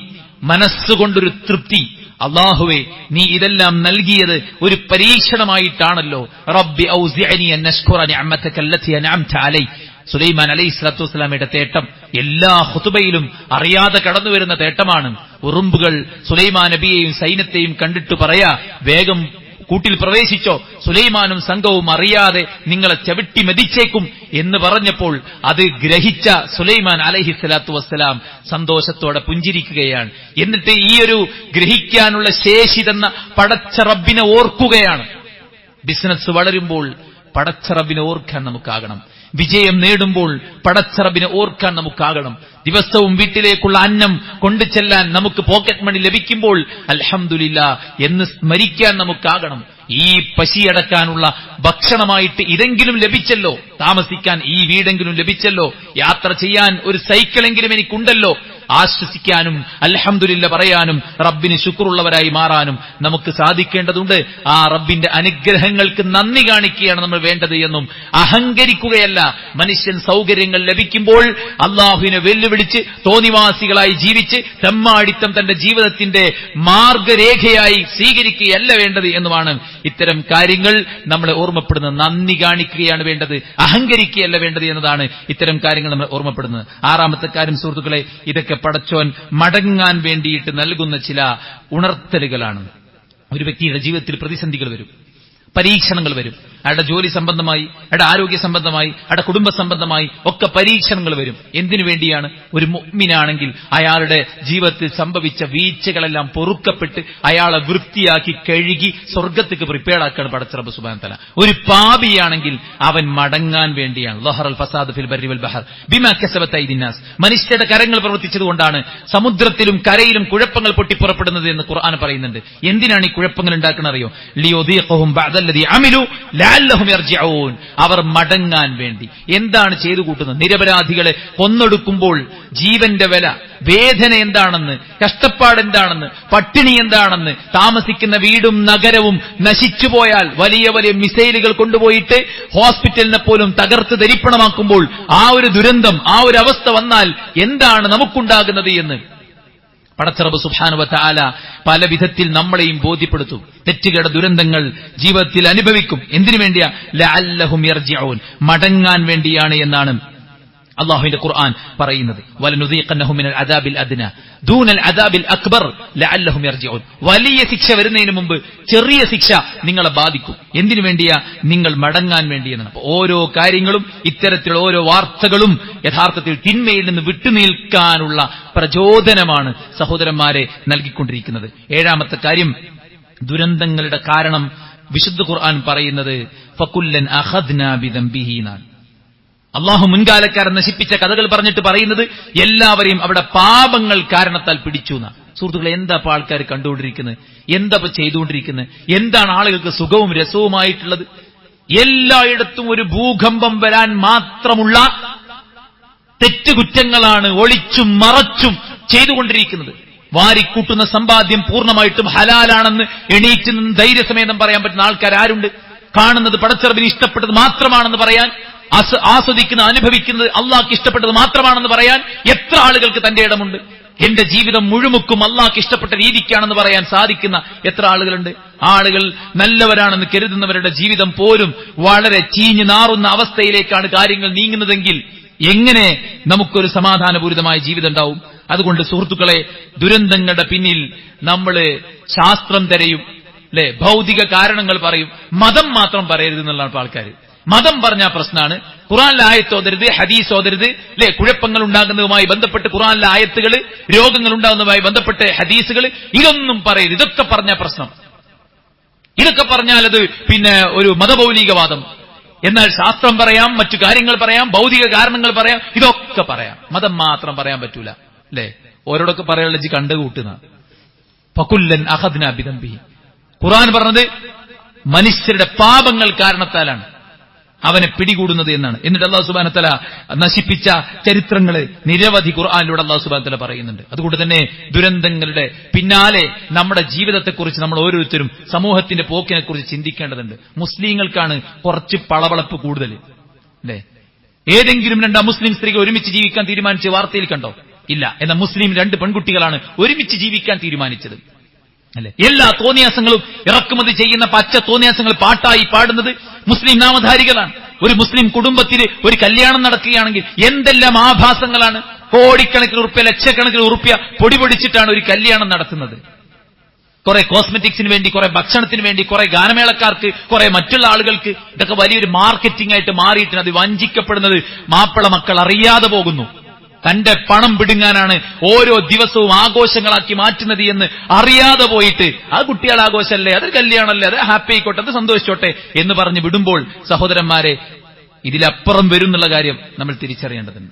മനസ്സുകൊണ്ടൊരു തൃപ്തി. അല്ലാഹുവേ, നീ ഇതെല്ലാം നൽകിയത് ഒരു പരീക്ഷണമായിട്ടാണല്ലോ. റബ്ബി ഔസിഅനി അൻ അശ്കുറ നിഅമതക അല്ലതി അൻഅംത അലൈ. സുലൈമാൻ അലൈഹിസ്സലാത്തു വസ്സലാമയുടെ തേട്ടം എല്ലാ ഖുതുബയിലും അറിയാതെ കടന്നുവരുന്ന തേട്ടമാണ്. ഉറുമ്പുകൾ സുലൈമാൻ നബിയെയും സൈന്യത്തെയും കണ്ടിട്ട് പറയാ, വേഗം കൂട്ടിൽ പ്രവേശിച്ചോ, സുലൈമാനും സംഘവും അറിയാതെ നിങ്ങളെ ചവിട്ടി മെതിച്ചേക്കും എന്ന് പറഞ്ഞപ്പോൾ അത് ഗ്രഹിച്ച സുലൈമാൻ അലൈഹിസ്സലാത്തു വസ്സലാം സന്തോഷത്തോടെ പുഞ്ചിരിക്കുകയാണ്. എന്നിട്ട് ഈ ഒരു ഗ്രഹിക്കാനുള്ള ശേഷി തന്ന പടച്ച റബ്ബിനെ ഓർക്കുകയാണ്. ബിസിനസ് വളരുമ്പോൾ പടച്ച റബ്ബിനെ ഓർക്കാൻ നമുക്കാകണം. വിജയം നേടുമ്പോൾ പടച്ച റബ്ബിനെ ഓർക്കാൻ നമുക്കാകണം. ദിവസവും വീട്ടിലേക്കുള്ള അന്നം കൊണ്ടു ചെല്ലാൻ നമുക്ക് പോക്കറ്റ് മണി ലഭിക്കുമ്പോൾ അൽഹംദുലില്ലാ എന്ന് സ്മരിക്കാൻ നമുക്കാകണം. ഈ പശിയടക്കാനുള്ള ഭക്ഷണമായിട്ട് ഇതെങ്കിലും ലഭിച്ചല്ലോ, താമസിക്കാൻ ഈ വീടെങ്കിലും ലഭിച്ചല്ലോ, യാത്ര ചെയ്യാൻ ഒരു സൈക്കിളെങ്കിലും എനിക്കുണ്ടല്ലോ, ആശ്വസിക്കാനും അൽഹംദുലില്ല പറയാനും റബ്ബിന് ശുക്റുള്ളവരായി മാറാനും നമുക്ക് സാധിക്കേണ്ടതുണ്ട്. ആ റബ്ബിന്റെ അനുഗ്രഹങ്ങൾക്ക് നന്ദി കാണിക്കുകയാണ് നമ്മൾ വേണ്ടത് എന്നും അഹങ്കരിക്കുകയല്ല. മനുഷ്യൻ സൗകര്യങ്ങൾ ലഭിക്കുമ്പോൾ അള്ളാഹുവിനെ വെല്ലുവിളിച്ച് തോന്നിവാസികളായി ജീവിച്ച് തെമ്മാടിത്തം തന്റെ ജീവിതത്തിന്റെ മാർഗരേഖയായി സ്വീകരിക്കുകയല്ല വേണ്ടത് എന്നുമാണ് ഇത്തരം കാര്യങ്ങൾ നമ്മളെ ഓർമ്മപ്പെടുന്നത്. നന്ദി കാണിക്കുകയാണ് വേണ്ടത്, അഹങ്കരിക്കുകയല്ല വേണ്ടത് എന്നതാണ് ഇത്തരം കാര്യങ്ങൾ നമ്മൾ ഓർമ്മപ്പെടുന്നത്. ആറാമത്തെ കാര്യം സുഹൃത്തുക്കളെ, ഇതൊക്കെ പടച്ചോൻ മടങ്ങാൻ വേണ്ടിയിട്ട് നൽകുന്ന ചില ഉണർത്തലുകളാണ്. ഒരു വ്യക്തിയുടെ ജീവിതത്തിൽ പ്രതിസന്ധികൾ വരും, പരീക്ഷണങ്ങൾ വരും. അയാളുടെ ജോലി സംബന്ധമായി, അയാളുടെ ആരോഗ്യ സംബന്ധമായി, അയാളുടെ കുടുംബ സംബന്ധമായി ഒക്കെ പരീക്ഷണങ്ങൾ വരും. എന്തിനു വേണ്ടിയാണ്? ഒരു മുഅ്മിനാണെങ്കിൽ അയാളുടെ ജീവിതത്തിൽ സംഭവിച്ച വീഴ്ചകളെല്ലാം പൊറുക്കപ്പെട്ട് അയാളെ വൃത്തിയാക്കി കഴുകി സ്വർഗത്തേക്ക് പ്രിപ്പയർഡ് ആക്കാണ് പടച്ച റബ്ബ് സുബ്ഹാനഹു വ തആല. ഒരു പാപിയാണെങ്കിൽ അവൻ മടങ്ങാൻ വേണ്ടിയാണ്. ലഹറൽ ഫസാദ് ഫിൽ ബർരി വൽ ബഹർ ബിമാ കസബത് ഐദിന്നാസ്. മനുഷ്യരുടെ കരങ്ങൾ പ്രവർത്തിച്ചതുകൊണ്ടാണ് സമുദ്രത്തിലും കരയിലും കുഴപ്പങ്ങൾ പൊട്ടിപ്പുറപ്പെടുന്നത് എന്ന് ഖുർആൻ പറയുന്നുണ്ട്. എന്തിനാണ് ഈ കുഴപ്പങ്ങൾ ഉണ്ടാക്കുന്നത് അറിയോ? ലിയുദീഖുഹും ബഅദല്ലദീ അമിലു ലഅല്ലഹും യർജിഊൻ. അവർ മടങ്ങാൻ വേണ്ടി. എന്താണ് ചെയ്തു കൂട്ടുന്നത്? നിരപരാധികളെ കൊന്നൊടുക്കുമ്പോൾ ജീവന്റെ വില, വേദന എന്താണെന്ന്, കഷ്ടപ്പാട് എന്താണെന്ന്, പട്ടിണി എന്താണെന്ന്, താമസിക്കുന്ന വീടും നഗരവും നശിച്ചുപോയാൽ വലിയ വലിയ മിസൈലുകൾ കൊണ്ടുപോയിട്ട് ഹോസ്പിറ്റലിനെ പോലും തകർത്ത് തരിപ്പണമാക്കുമ്പോൾ ആ ഒരു ദുരന്തം, ആ ഒരു അവസ്ഥ വന്നാൽ എന്താണ് നമുക്കുണ്ടാകുന്നത് എന്ന് പടച്ച റബ്ബ് സുബ്ഹാനഹു വ തആല പല വിധത്തിൽ നമ്മളെയും ബോധ്യപ്പെടുത്തും. തെറ്റുകളുടെ ദുരന്തങ്ങൾ ജീവിതത്തിൽ അനുഭവിക്കും. എന്തിനു വേണ്ടിയാ? ലഅല്ലഹും യർജിഊൻ, മടങ്ങാൻ വേണ്ടിയാണ് എന്നാണ് അല്ലാഹുവിന്റെ ഖുർആൻ പറയുന്നത്. വലനുദീഖന്നഹും മിനൽ അദാബിൽ അദ്ന ദൂനൽ അദാബിൽ അക്ബർ ലഅല്ലഹും യർജിഊൻ. വലിയ ശിക്ഷ വരുന്നതിന് മുമ്പ് ചെറിയ ശിക്ഷ നിങ്ങളെ ബാധിക്കും. എന്തിനു വേണ്ടിയാ? നിങ്ങൾ മടങ്ങാൻ വേണ്ടിയെന്നാണ്. അപ്പോൾ ഓരോ കാര്യങ്ങളും, ഇത്തരത്തിലുള്ള ഓരോ വാർത്തകളും യഥാർത്ഥത്തിൽ തിന്മയിൽ നിന്ന് വിട്ടുനിൽക്കാനുള്ള പ്രചോദനമാണ് സഹോദരന്മാരെ നൽകിക്കൊണ്ടിരിക്കുന്നത്. ഏഴാമത്തെ കാര്യം, ദുരന്തങ്ങളുടെ കാരണം വിശുദ്ധ ഖുർആൻ പറയുന്നത് ഫകുല്ലൻ അഖദ്നാ ബിദംബിഹി എന്നാണ്. അള്ളാഹു മുൻകാലക്കാരെ നശിപ്പിച്ച കഥകൾ പറഞ്ഞിട്ട് പറയുന്നത് എല്ലാവരെയും അവിടെ പാപങ്ങൾ കാരണത്താൽ പിടിച്ചു എന്നാണ്. സുഹൃത്തുക്കളെ, എന്താ ഇപ്പോൾ ആൾക്കാർ കണ്ടുകൊണ്ടിരിക്കുന്നത്? എന്താ ഇപ്പോൾ ചെയ്തുകൊണ്ടിരിക്കുന്നത്? എന്താണ് ആളുകൾക്ക് സുഖവും രസവുമായിട്ടുള്ളത്? എല്ലായിടത്തും ഒരു ഭൂകമ്പം വരാൻ മാത്രമുള്ള തെറ്റുകുറ്റങ്ങളാണ് ഒളിച്ചും മറച്ചും ചെയ്തുകൊണ്ടിരിക്കുന്നത്. വാരിക്കൂട്ടുന്ന സമ്പാദ്യം പൂർണ്ണമായിട്ടും ഹലാലാണെന്ന് എണീറ്റ് നിന്ന് ധൈര്യസമേതം പറയാൻ പറ്റുന്ന ആൾക്കാർ ആരുണ്ട്? കാണുന്നത് പടച്ചറബിന് ഇഷ്ടപ്പെട്ടത് മാത്രമാണെന്ന് പറയാൻ, ആസ്വദിക്കുന്ന അനുഭവിക്കുന്നത് അള്ളാഹ്ക്ക് ഇഷ്ടപ്പെട്ടത് മാത്രമാണെന്ന് പറയാൻ എത്ര ആളുകൾക്ക് തന്റെ ഇടമുണ്ട്? എന്റെ ജീവിതം മുഴുമുക്കും അള്ളാഹ്ക്ക് ഇഷ്ടപ്പെട്ട രീതിക്കാണെന്ന് പറയാൻ സാധിക്കുന്ന എത്ര ആളുകളുണ്ട്? ആളുകൾ നല്ലവരാണെന്ന് കരുതുന്നവരുടെ ജീവിതം പോലും വളരെ ചീഞ്ഞു നാറുന്ന അവസ്ഥയിലേക്കാണ് കാര്യങ്ങൾ നീങ്ങുന്നതെങ്കിൽ എങ്ങനെ നമുക്കൊരു സമാധാനപൂരിതമായ ജീവിതം ഉണ്ടാവും? അതുകൊണ്ട് സുഹൃത്തുക്കളെ, ദുരന്തങ്ങളുടെ പിന്നിൽ നമ്മൾ ശാസ്ത്രം തിരയും, അല്ലെ, ഭൗതിക കാരണങ്ങൾ പറയും, മതം മാത്രം പറയരുത് എന്നുള്ളതാണ് ആൾക്കാർ. മതം പറഞ്ഞാൽ പ്രശ്നമാണ്. ഖുർആനിലെ ആയത്ത് ഓതരുത്, ഹദീസ് ഓതരുത്, അല്ലെ, കുഴപ്പങ്ങൾ ഉണ്ടാകുന്നതുമായി ബന്ധപ്പെട്ട് ഖുർആനിലെ ആയത്തുകൾ, രോഗങ്ങൾ ഉണ്ടാകുന്നതുമായി ബന്ധപ്പെട്ട് ഹദീസുകൾ, ഇതൊന്നും പറയരുത്. ഇതൊക്കെ പറഞ്ഞാൽ പ്രശ്നം. ഇതൊക്കെ പറഞ്ഞാൽ അത് പിന്നെ ഒരു മതമൗലികവാദം. എന്നാൽ ശാസ്ത്രം പറയാം, മറ്റു കാര്യങ്ങൾ പറയാം, ഭൗതിക കാരണങ്ങൾ പറയാം, ഇതൊക്കെ പറയാം. മതം മാത്രം പറയാൻ പറ്റൂല, അല്ലെ? ഓരോടൊക്കെ പറയാനുള്ള ജി കണ്ടുകൂട്ടുന്ന ഫകുല്ലൻ അഖദ്നാ ബിദംബിഹി. ഖുർആൻ പറഞ്ഞത് മനുഷ്യരുടെ പാപങ്ങൾ കാരണത്താലാണ് അവനെ പിടികൂടുന്നത് എന്നാണ്. എന്നിട്ട് അല്ലാഹു സുബ്ഹാനഹു വ തആല നശിപ്പിച്ച ചരിത്രങ്ങള് നിരവധി ഖുർആനിലൂടെ അല്ലാഹു സുബ്ഹാനഹു വ തആല പറയുന്നുണ്ട്. അതുകൊണ്ട് തന്നെ ദുരന്തങ്ങളുടെ പിന്നാലെ നമ്മുടെ ജീവിതത്തെക്കുറിച്ച് നമ്മൾ ഓരോരുത്തരും സമൂഹത്തിന്റെ പോക്കിനെ കുറിച്ച് ചിന്തിക്കേണ്ടതുണ്ട്. മുസ്ലിങ്ങൾക്കാണ് കുറച്ച് പളവളപ്പ് കൂടുതൽ, അല്ലെ? ഏതെങ്കിലും രണ്ട് മുസ്ലിം സ്ത്രീകൾ ഒരുമിച്ച് ജീവിക്കാൻ തീരുമാനിച്ച് വാർത്തയിൽ കണ്ടോ? ഇല്ല. എന്നാൽ മുസ്ലിം രണ്ട് പെൺകുട്ടികളാണ് ഒരുമിച്ച് ജീവിക്കാൻ തീരുമാനിച്ചത്, അല്ലെ? എല്ലാ തോന്നിയാസങ്ങളും ഇറക്കുമതി ചെയ്യുന്ന പച്ച തോന്നിയാസങ്ങൾ പാട്ടായി പാടുന്നത് മുസ്ലിം നാമധാരികളാണ്. ഒരു മുസ്ലിം കുടുംബത്തിൽ ഒരു കല്യാണം നടക്കുകയാണെങ്കിൽ എന്തെല്ലാം ആഭാസങ്ങളാണ്! കോടിക്കണക്കിന് ഉറുപ്പ്യ, ലക്ഷക്കണക്കിന് ഉറുപ്പ്യ പൊടി പൊടിച്ചിട്ടാണ് ഒരു കല്യാണം നടത്തുന്നത്. കുറെ കോസ്മെറ്റിക്സിന് വേണ്ടി, കുറെ ഭക്ഷണത്തിന് വേണ്ടി, കുറെ ഗാനമേളക്കാർക്ക്, കുറെ മറ്റുള്ള ആളുകൾക്ക്, ഇതൊക്കെ വലിയൊരു മാർക്കറ്റിംഗ് ആയിട്ട് മാറിയിട്ട് അത് വഞ്ചിക്കപ്പെടുന്നത് മാപ്പിള മക്കൾ അറിയാതെ പോകുന്നു. തന്റെ പണം പിടുങ്ങാനാണ് ഓരോ ദിവസവും ആഘോഷങ്ങളാക്കി മാറ്റുന്നത് എന്ന് അറിയാതെ പോയിട്ട്, അത് കുട്ടികളുടെ ആഘോഷമല്ലേ, അത് കല്യാണമല്ലേ, അത് ഹാപ്പി ആയിക്കോട്ടെ, അത് സന്തോഷിച്ചോട്ടെ എന്ന് പറഞ്ഞ് വിടുമ്പോൾ സഹോദരന്മാരെ, ഇതിലപ്പുറം വരും എന്നുള്ള കാര്യം നമ്മൾ തിരിച്ചറിയേണ്ടതുണ്ട്.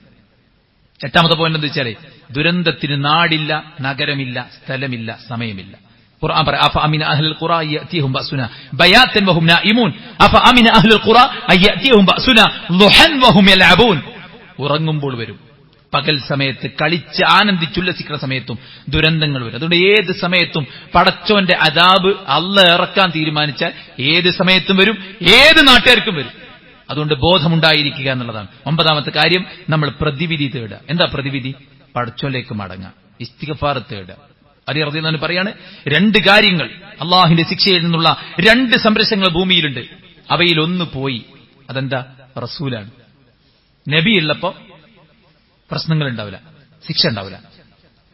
8ാമത്തെ പോയിന്റ് എന്താ വെച്ചാൽ, ദുരന്തത്തിന് നാടില്ല, നഗരമില്ല, സ്ഥലമില്ല, സമയമില്ല. ഖുർആൻ പറ, അഫഅമിന അഹ്ലുൽ ഖുറാ യഅതിഹും ബഅസുന ബയാതൻ വഹും നായിമൂൻ അഫഅമിന അഹ്ലുൽ ഖുറാ യഅതിഹും ബഅസുന ളുഹൻ വഹും യൽഅബൂൻ. ഉറങ്ങുമ്പോൾ വരും, പകൽ സമയത്ത് കളിച്ച് ആനന്ദിച്ചുല്ലസിക്കുന്ന സമയത്തും ദുരന്തങ്ങൾ വരും. അതുകൊണ്ട് ഏത് സമയത്തും പടച്ചോന്റെ അദാബ് അല്ലാഹ് ഇറക്കാൻ തീരുമാനിച്ചാൽ ഏത് സമയത്തും വരും, ഏത് നാട്ടുകാർക്കും വരും. അതുകൊണ്ട് ബോധമുണ്ടായിരിക്കുക എന്നുള്ളതാണ്. 9ാമത്തെ കാര്യം, നമ്മൾ പ്രതിവിധി തേടുക. എന്താ പ്രതിവിധി? പടച്ചോലേക്ക് മടങ്ങുക, ഇസ്തിഗ്ഫാർ തേടുക. അലി റളിയല്ലാഹു അൻഹു പറയാണ്, 2 കാര്യങ്ങൾ, അള്ളാഹുവിന്റെ ശിക്ഷയിൽ നിന്നുള്ള 2 സംരക്ഷണങ്ങൾ ഭൂമിയിലുണ്ട്. അവയിൽ ഒന്ന് പോയി. അതെന്താ? റസൂലാണ്. നബി ഉള്ളപ്പോ പ്രശ്നങ്ങൾ ഉണ്ടാവില്ല, ശിക്ഷ ഉണ്ടാവില്ല.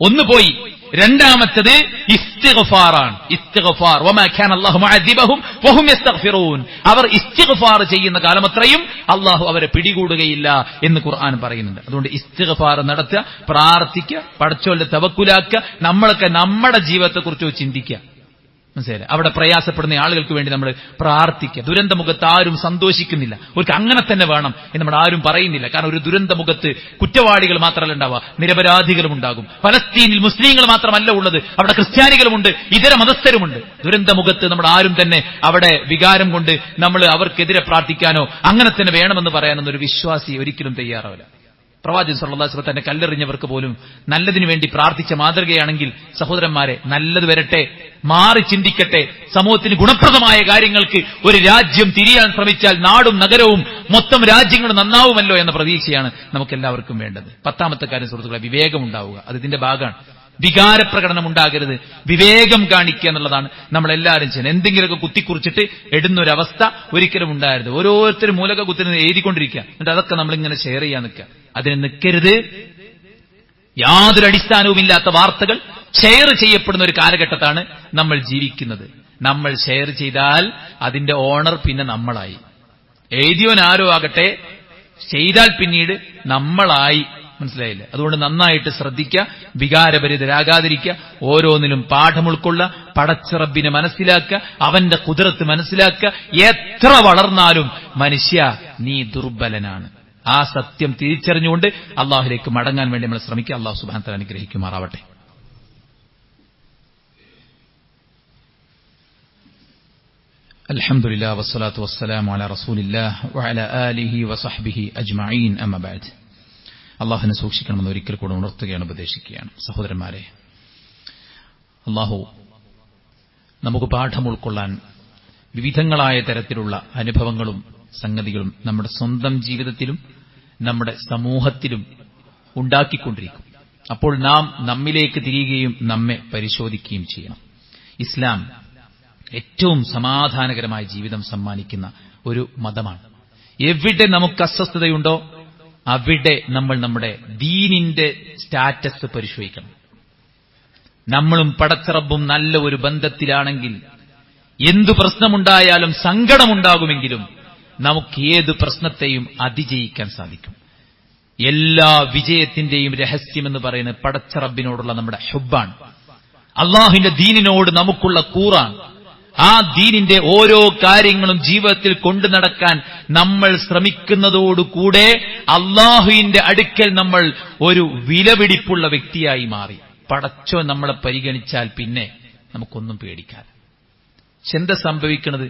ഒന്ന് പോയി. 2ാമത്തേത് ഇസ്തിഗ്ഫാറാണ്. ഇസ്തിഗ്ഫാർ, വമാ കാന അല്ലാഹു മുഅദ്ദിബഹും വഹും യസ്തഗ്ഫിറൂൻ. അവർ ഇസ്തിഗ്ഫാർ ചെയ്യുന്ന കാലമത്രയും അള്ളാഹു അവരെ പിടികൂടുകയില്ല എന്ന് ഖുർആൻ പറയുന്നുണ്ട്. അതുകൊണ്ട് ഇസ്തിഗ്ഫാർ നടത്തുക, പ്രാർത്ഥിക്കുക, പടച്ചോന്റെ തവക്കുലാക്കുക, നമ്മളൊക്കെ നമ്മുടെ ജീവിതത്തെക്കുറിച്ച് ചിന്തിക്കുക. മനസ്സിലായില്ലേ? അവിടെ പ്രയാസപ്പെടുന്ന ആളുകൾക്ക് വേണ്ടി നമ്മൾ പ്രാർത്ഥിക്കുക. ദുരന്തമുഖത്ത് ആരും സന്തോഷിക്കുന്നില്ല, അവർക്ക് അങ്ങനെ തന്നെ വേണം എന്ന് നമ്മൾ ആരും പറയുന്നില്ല. കാരണം ഒരു ദുരന്തമുഖത്ത് കുറ്റവാളികൾ മാത്രമല്ല ഉണ്ടാവുക, നിരപരാധികളും ഉണ്ടാകും. ഫലസ്തീനിൽ മുസ്ലിങ്ങൾ മാത്രമല്ല ഉള്ളത്, അവിടെ ക്രിസ്ത്യാനികളുമുണ്ട്, ഇതര മതസ്ഥരുമുണ്ട്. ദുരന്തമുഖത്ത് നമ്മൾ ആരും തന്നെ അവിടെ വികാരം കൊണ്ട് നമ്മൾ അവർക്കെതിരെ പ്രാർത്ഥിക്കാനോ അങ്ങനെ തന്നെ വേണമെന്ന് പറയാനൊന്നും ഒരു വിശ്വാസി ഒരിക്കലും തയ്യാറാവില്ല. പ്രവാചകൻ സല്ലല്ലാഹു അലൈഹി വസല്ലം തന്നെ കല്ലെറിഞ്ഞവർക്ക് പോലും നല്ലതിനു വേണ്ടി പ്രാർത്ഥിച്ച മാതൃകയാണെങ്കിൽ സഹോദരന്മാരെ, നല്ലത് വരട്ടെ, മാറി ചിന്തിക്കട്ടെ. സമൂഹത്തിന് ഗുണപ്രദമായ കാര്യങ്ങൾക്ക് ഒരു രാജ്യം തിരിയാൻ ശ്രമിച്ചാൽ നാടും നഗരവും മൊത്തം രാജ്യങ്ങളും നന്നാവുമല്ലോ എന്ന പ്രതീക്ഷയാണ് നമുക്കെല്ലാവർക്കും വേണ്ടത്. 10ാമത്തെ കാര്യം സുഹൃത്തുക്കളെ, വിവേകം ഉണ്ടാവുക. അത് ഇതിന്റെ ഭാഗമാണ്. വികാരപ്രകടനം ഉണ്ടാകരുത്, വിവേകം കാണിക്കുക എന്നുള്ളതാണ് നമ്മളെല്ലാവരും ചെയ്യുന്നത്. എന്തെങ്കിലുമൊക്കെ കുത്തിക്കുറിച്ചിട്ട് ഇടുന്നൊരവസ്ഥ ഒരിക്കലും ഉണ്ടാകരുത്. ഓരോരുത്തരും മൂലക കുത്തിന് എഴുതിക്കൊണ്ടിരിക്കുക, എന്നിട്ട് അതൊക്കെ നമ്മളിങ്ങനെ ഷെയർ ചെയ്യാൻ നിൽക്കുക. അതിന് നിൽക്കരുത്. യാതൊരു അടിസ്ഥാനവുമില്ലാത്ത വാർത്തകൾ ഷെയർ ചെയ്യപ്പെടുന്ന ഒരു കാലഘട്ടത്താണ് നമ്മൾ ജീവിക്കുന്നത്. നമ്മൾ ഷെയർ ചെയ്താൽ അതിന്റെ ഓണർ പിന്നെ നമ്മളായി. എഴുതിയോൻ ആരോ ആകട്ടെ, ചെയ്താൽ പിന്നീട് നമ്മളായി. മനസ്സിലായില്ലേ? അതുകൊണ്ട് നന്നായിട്ട് ശ്രദ്ധിക്കുക, വികാരഭരിതരാകാതിരിക്കുക, ഓരോന്നിലും പാഠം ഉൾക്കൊള്ളുക, പടച്ചറബിനെ മനസ്സിലാക്കുക, അവന്റെ ഖുദ്റത്ത് മനസ്സിലാക്കുക. എത്ര വളർന്നാലും മനുഷ്യ നീ ദുർബലനാണ്. ആ സത്യം തിരിച്ചറിഞ്ഞുകൊണ്ട് അള്ളാഹുലേക്ക് മടങ്ങാൻ വേണ്ടി നമ്മൾ ശ്രമിക്കുക. അള്ളാഹു സുബ്ഹാനഹു വ തആല അനുഗ്രഹിക്കുമാറാവട്ടെ. അൽഹംദുലില്ലാഹി വസ്സലാത്തു വസ്സലാമു അലാ റസൂലില്ലാഹി വഅലാ ആലിഹി വസഹ്ബിഹി അജ്മഈൻ. അമ്മാ ബഅദ്. അള്ളാഹുവിനെ സൂക്ഷിക്കണമെന്ന് ഒരിക്കൽ കൂടെ ഉണർത്തുകയാണ്, ഉപദേശിക്കുകയാണ്. സഹോദരന്മാരെ, അള്ളാഹു നമുക്ക് പാഠം ഉൾക്കൊള്ളാൻ വിവിധങ്ങളായ തരത്തിലുള്ള അനുഭവങ്ങളും സംഗതികളും നമ്മുടെ സ്വന്തം ജീവിതത്തിലും നമ്മുടെ സമൂഹത്തിലും ഉണ്ടാക്കിക്കൊണ്ടിരിക്കും. അപ്പോൾ നാം നമ്മിലേക്ക് തിരിയുകയും നമ്മെ പരിശോധിക്കുകയും ചെയ്യണം. ഇസ്ലാം ഏറ്റവും സമാധാനകരമായ ജീവിതം സമ്മാനിക്കുന്ന ഒരു മതമാണ്. എവിടെ നമുക്ക് അസ്വസ്ഥതയുണ്ടോ അവിടെ നമ്മൾ നമ്മുടെ ദീനിന്റെ സ്റ്റാറ്റസ് പരിശോധിക്കണം. നമ്മളും പടച്ചറബും നല്ല ഒരു ബന്ധത്തിലാണെങ്കിൽ എന്തു പ്രശ്നമുണ്ടായാലും സങ്കടമുണ്ടാകുമെങ്കിലും നമുക്ക് ഏത് പ്രശ്നത്തെയും അതിജയിക്കാൻ സാധിക്കും. എല്ലാ വിജയത്തിന്റെയും രഹസ്യമെന്ന് പറയുന്നത് പടച്ചറബിനോടുള്ള നമ്മുടെ ഹുബ്ബാണ്, അള്ളാഹുവിന്റെ ദീനിനോട് നമുക്കുള്ള കൂറാണ്. ആ ദീനിന്റെ ഓരോ കാര്യങ്ങളും ജീവിതത്തിൽ കൊണ്ടു നടക്കാൻ നമ്മൾ ശ്രമിക്കുന്നതോടുകൂടെ അള്ളാഹുവിന്റെ അടുക്കൽ നമ്മൾ ഒരു വിലപിടിപ്പുള്ള വ്യക്തിയായി മാറി. പടച്ചോ നമ്മളെ പരിഗണിച്ചാൽ പിന്നെ നമുക്കൊന്നും പേടിക്കാൻ. എന്താ സംഭവിക്കുന്നത്?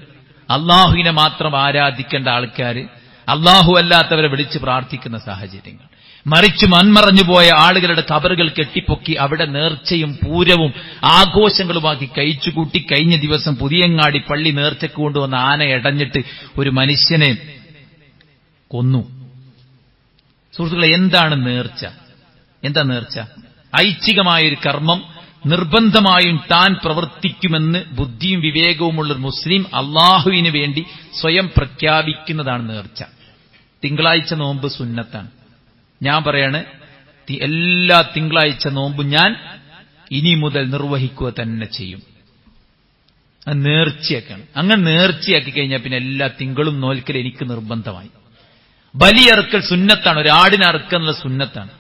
അള്ളാഹുവിനെ മാത്രം ആരാധിക്കേണ്ട ആൾക്കാര് അള്ളാഹു അല്ലാത്തവരെ വിളിച്ച് പ്രാർത്ഥിക്കുന്ന സാഹചര്യങ്ങൾ, മറിച്ച് മൺമറഞ്ഞുപോയ ആളുകളുടെ ഖബറുകൾ കെട്ടിപ്പൊക്കി അവിടെ നേർച്ചയും പൂരവും ആഘോഷങ്ങളുമാക്കി കഴിച്ചുകൂട്ടി. കഴിഞ്ഞ ദിവസം പുതിയങ്ങാടി പള്ളി നേർച്ചയ്ക്ക് കൊണ്ടുവന്ന ആന എടഞ്ഞിട്ട് ഒരു മനുഷ്യനെ കൊന്നു. സുഹൃത്തുക്കളെ, എന്താണ് നേർച്ച? എന്താ നേർച്ച? ഐച്ഛികമായൊരു കർമ്മം നിർബന്ധമായും താൻ പ്രവർത്തിക്കുമെന്ന് ബുദ്ധിയും വിവേകവുമുള്ളൊരു മുസ്ലിം അള്ളാഹുവിന് വേണ്ടി സ്വയം പ്രഖ്യാപിക്കുന്നതാണ് നേർച്ച. തിങ്കളാഴ്ച നോമ്പ് സുന്നത്താണ്. ഞാൻ പറയാണ്, എല്ലാ തിങ്കളാഴ്ച നോമ്പും ഞാൻ ഇനി മുതൽ നിർവഹിക്കുക തന്നെ ചെയ്യും. അത് നേർച്ചയാക്കാണ്. അങ്ങനെ നേർച്ചയാക്കി കഴിഞ്ഞാൽ പിന്നെ എല്ലാ തിങ്കളും നോൽക്കൽ എനിക്ക് നിർബന്ധമായി. ബലിയറുക്കൽ സുന്നത്താണ്, ഒരു ആടിനെ അറുക്കുക എന്നുള്ള സുന്നത്താണ്.